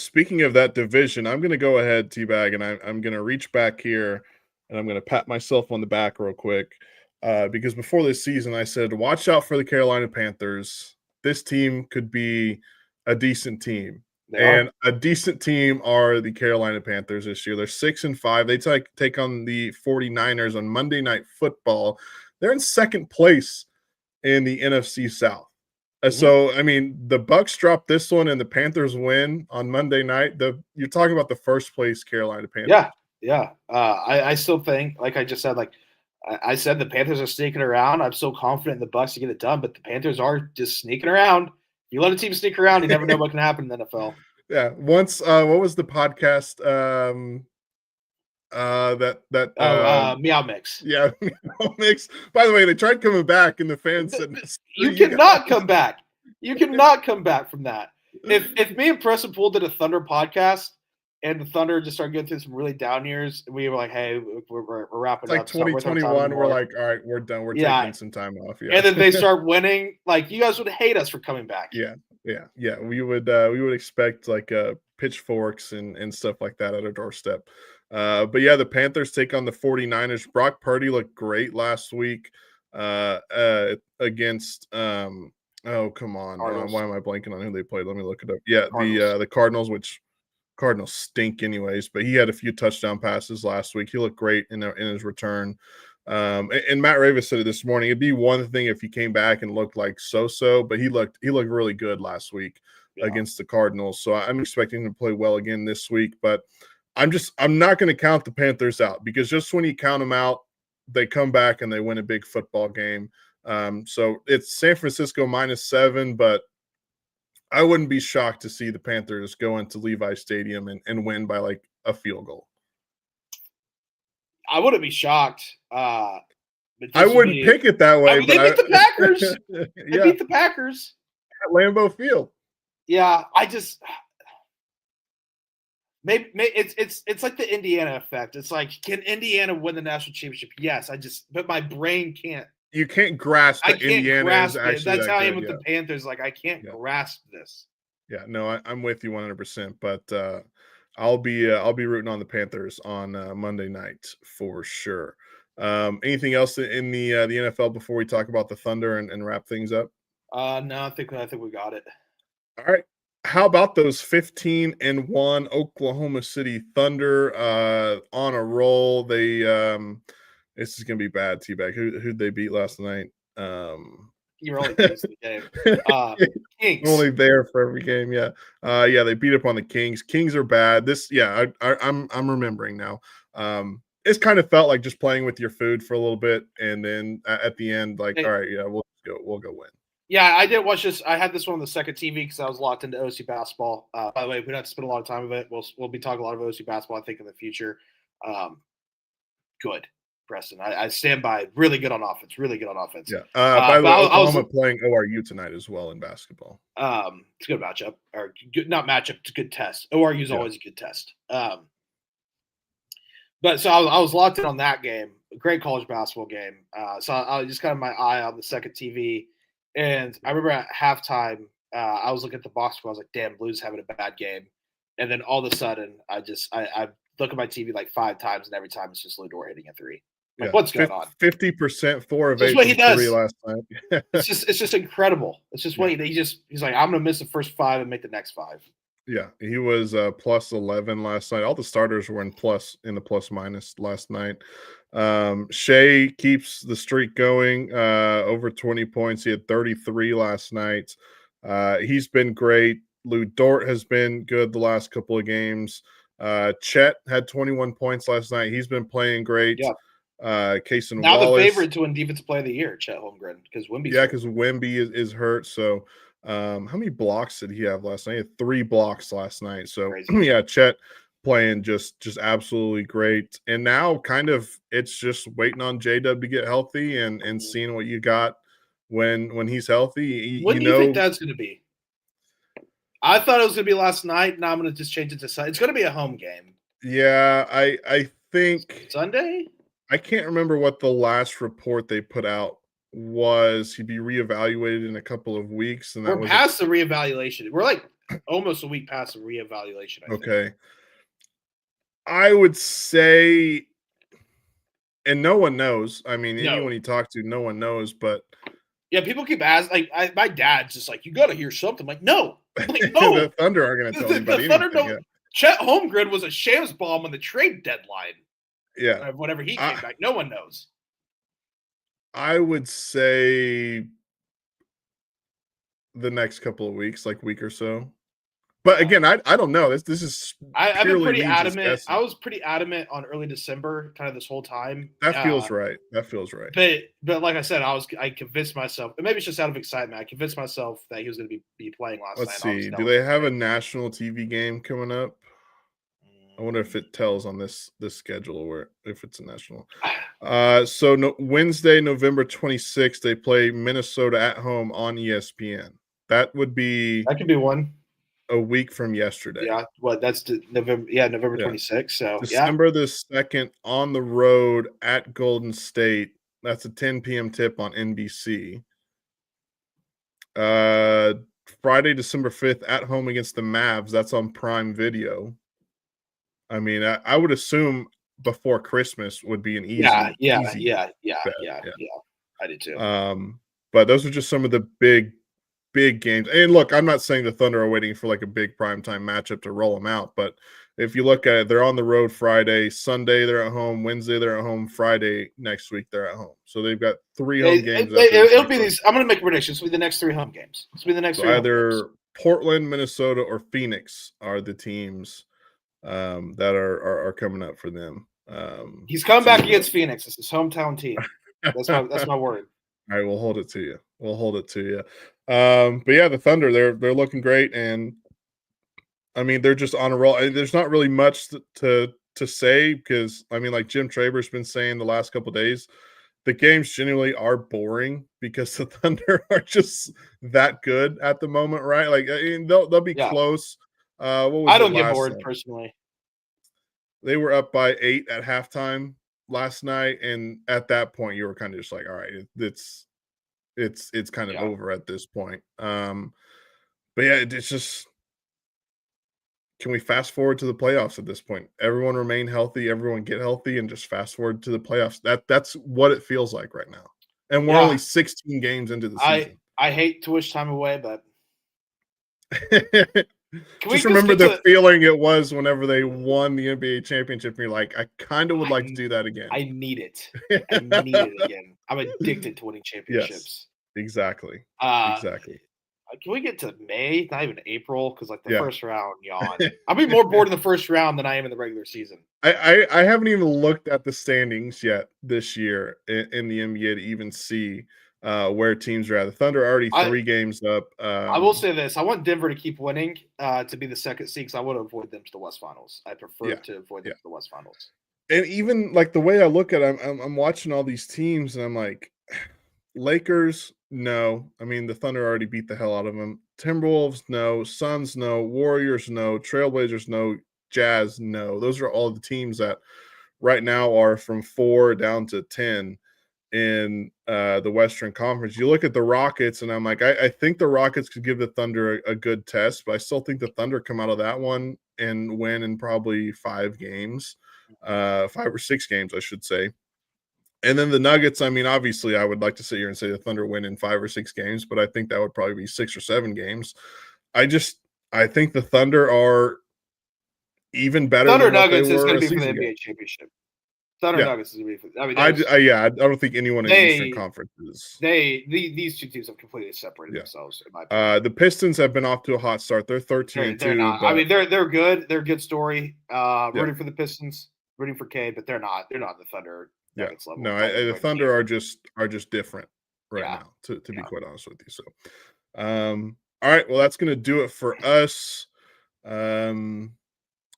Speaking of that division, I'm going to go ahead, Teabag, and I'm going to reach back here and I'm going to pat myself on the back real quick because before this season, I said, watch out for the Carolina Panthers. This team could be a decent team. And a decent team are the Carolina Panthers this year. They're 6-5. They take on the 49ers on Monday Night Football. They're in second place in the NFC South. So, I mean, the Bucks drop this one and the Panthers win on Monday night. You're talking about the first place Carolina Panthers. Yeah. I still think, like I just said, like I said, the Panthers are sneaking around. I'm so confident in the Bucks to get it done, but the Panthers are just sneaking around. You let a team sneak around, you never know what can happen in the NFL. Yeah. Once, what was the podcast? Meow Mix. Yeah, Meow Mix. By the way, they tried coming back, and the fans said, "You cannot come back. You cannot come back from that." If me and Preston Poole did a Thunder podcast, and the Thunder just started going through some really down years, and we were like, "Hey, we're wrapping up." Like 2021, we're like, "All right, we're done. We're taking some time off." Yeah, and then they start winning. Like, you guys would hate us for coming back. Yeah. We would expect like pitchforks and stuff like that at our doorstep. But yeah, the Panthers take on the 49ers. Brock Purdy looked great last week against oh, come on. Why am I blanking on who they played? Let me look it up. Yeah, the Cardinals, which Cardinals stink anyways, but he had a few touchdown passes last week. He looked great in his return. And Matt Ravis said it this morning. It'd be one thing if he came back and looked like so-so, but he looked really good last week against the Cardinals. So I'm expecting him to play well again this week, but I'm not going to count the Panthers out because just when you count them out, they come back and they win a big football game. So it's San Francisco -7, but I wouldn't be shocked to see the Panthers go into Levi Stadium and win by like a field goal. I wouldn't be shocked. I wouldn't pick it that way. They beat the Packers. They beat the Packers at Lambeau Field. Yeah, I just maybe it's like the Indiana effect. It's like, can Indiana win the national championship? Yes, but my brain can't. You can't grasp that Indiana is actually. That's how I am with the Panthers. Like, I can't grasp this. Yeah, no, I'm with you 100%. But I'll be rooting on the Panthers on Monday night for sure. Anything else in the NFL before we talk about the Thunder and wrap things up? No, I think we got it. All right. How about those 15-1 Oklahoma City Thunder on a roll? They this is gonna be bad, T-Bag. Who'd they beat last night? You're only there for the game. Kings. Only there for every game, yeah. They beat up on the Kings. Kings are bad. I'm remembering now. It's kind of felt like just playing with your food for a little bit, and then at the end, like, all right, yeah, we'll go win. Yeah, I did watch this. I had this one on the second TV because I was locked into OSU basketball. By the way, we don't have to spend a lot of time with it. We'll be talking a lot of OSU basketball, I think, in the future. Good, Preston. I stand by. Really good on offense. Really good on offense. Yeah. By the way, Oklahoma playing ORU tonight as well in basketball. It's a good matchup, or good, not matchup. It's a good test. ORU is always a good test. But so I was locked in on that game. A great college basketball game. So I just kind of my eye on the second TV. And I remember at halftime, I was looking at the box score. I was like, damn, Blues having a bad game. And then all of a sudden, I look at my TV like 5 times, and every time it's just Ludor hitting a 3. Like, what's going on? 50%, 4 of 8 from 3 last night. It's just incredible. It's just what he's like, I'm going to miss the first 5 and make the next 5. Yeah, he was plus 11 last night. All the starters were in the plus minus last night. Shea keeps the streak going, over 20 points. He had 33 last night. He's been great. Lou Dort has been good the last couple of games. Chet had 21 points last night. He's been playing great. Yeah. Cason now Wallace, the favorite to win Defensive Player of the Year, Chet Holmgren, because Wemby. Yeah, because Wemby is hurt. So how many blocks did he have last night? He had 3 blocks last night. So yeah, Chet playing just absolutely great. And now kind of it's just waiting on J-Dub to get healthy and seeing what you got when he's healthy. What do you think that's going to be? I thought it was going to be last night. Now I'm going to just change it to Sunday. It's going to be a home game. Yeah, I think Sunday? I can't remember what the last report they put out was. He'd be reevaluated in a couple of weeks, and that We're was past the reevaluation. We're like almost a week past the reevaluation, I think. okay. I would say, and no one knows. I mean, No. anyone you talk to, no one knows. But Yeah, people keep asking. My dad's just like, you got to hear something. I'm like, no, I'm like, the no. Thunder aren't going to tell The anybody Thunder anything. don't. Yeah, Chet Holmgren was a shams bomb on the trade deadline. yeah. Whenever he I came back, no one knows. I would say the next couple of weeks, like week or so. But Yeah. again, I don't know. This is I've been purely pretty me just adamant. I guessing. was pretty adamant on early December, kind of this whole time. That feels right. That feels right. But like I said, I convinced myself, and maybe it's just out of excitement. I convinced myself that he was going to be playing last Let's night. see. Obviously, that Do was they a have a mistake. national TV game coming up? I wonder if it tells on this schedule where if it's a national. So Wednesday, November 26th, they play Minnesota at home on ESPN. That would be That could be one. a week from yesterday. Yeah, what that's November. Yeah, November Yeah. 26th. So yeah, December the 2nd on the road at Golden State. That's a 10 p.m. tip on NBC. Friday, December 5th at home against the Mavs. That's on Prime Video. I mean, I would assume before Christmas would be an yeah, easy yeah, easy yeah, yeah, bet. yeah, Yeah. yeah. I did too. But those are just some of the big games. And look, I'm not saying the Thunder are waiting for like a big primetime matchup to roll them out, but if you look at it, they're on the road Friday, Sunday they're at home, Wednesday they're at home, Friday next week they're at home. So they've got 3 home games after this It'll next be one. these. I'm going to make predictions. It'll be the next 3 home games. It's be the next So 3 home games. either Portland, Minnesota, or Phoenix are the teams that are coming up for them. He's coming back against Phoenix. It's his hometown team. That's my word. All right, we'll hold it to you. We'll hold it to you. But yeah, the Thunder, they're looking great, and I mean they're just on a roll. There's not really much to say because I mean, like Jim Traber's been saying the last couple of days, the games genuinely are boring because the Thunder are just that good at the moment, right? Like I mean, they'll be Yeah, close. What was I it don't get last bored night? personally. They were up by 8 at halftime last night, and at that point, you were kind of just like, all right, it's kind of Yeah, over at this point. But yeah, it's just can we fast forward to the playoffs at this point? Everyone remain healthy, everyone get healthy, and just fast forward to the playoffs. That's what it feels like right now. And we're only yeah. 16 games into the I season. I hate to wish time away, but can we Just just remember get the to? feeling it was whenever they won the NBA championship. And you're like, I kind of would like to I do that again. I need it. I need it again. I'm addicted to winning Yes, championships. exactly. Uh, Exactly. can we get to May? Not even April, because like the Yeah. first round, yawn. I'll be more bored in the first round than I am in the regular season. I haven't even looked at the standings yet this year in the NBA to even see where teams are at. The Thunder are already I 3 games up. I will say this: I want Denver to keep winning to be the second seed. Because I want to avoid them to the West Finals. I prefer Yeah, to avoid them yeah. to the West Finals. And even like the way I look at it, I'm watching all these teams and I'm like, Lakers, no. I mean, the Thunder already beat the hell out of them. Timberwolves, no. Suns, no. Warriors, no. Trailblazers, no. Jazz, no. Those are all the teams that right now are from 4 down to 10 in the Western Conference. You look at the Rockets, and I'm like, I think the Rockets could give the Thunder a good test, but I still think the Thunder come out of that one and win in probably 5 games, 5 or 6 games, I should say. And then the Nuggets, I mean, obviously, I would like to sit here and say the Thunder win in 5 or 6 games, but I think that would probably be 6 or 7 games. I think the Thunder are even better Thunder than what they Nuggets is were going a to be for the season ago. NBA championship. Thunder Yeah, Nuggets is going to be for. I mean, I don't think anyone in the Eastern they Conference is. these two teams have completely separated Yeah. themselves. In my opinion, The Pistons have been off to a hot start. They're 13 and they're 2, not. I but mean, they're good. They're a good story. yeah, Rooting for the Pistons, rooting for Cade, but they're not. They're not the Thunder yeah. Nuggets level No, by any the way, shape. Thunder are just different right Yeah, now, to be yeah. quite honest with you. So, all right, well, that's gonna do it for us. Um,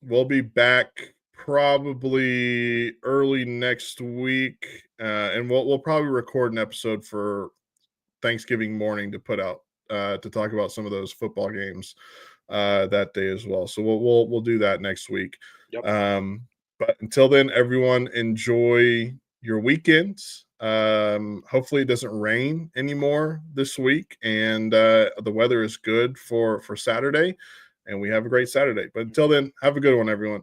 we'll be back probably early next week, and we'll probably record an episode for Thanksgiving morning to put out to talk about some of those football games that day as well. So we'll do that next week. Yep. But until then, everyone enjoy your weekends. Hopefully it doesn't rain anymore this week, and the weather is good for Saturday, and we have a great Saturday. But until then, have a good one, everyone.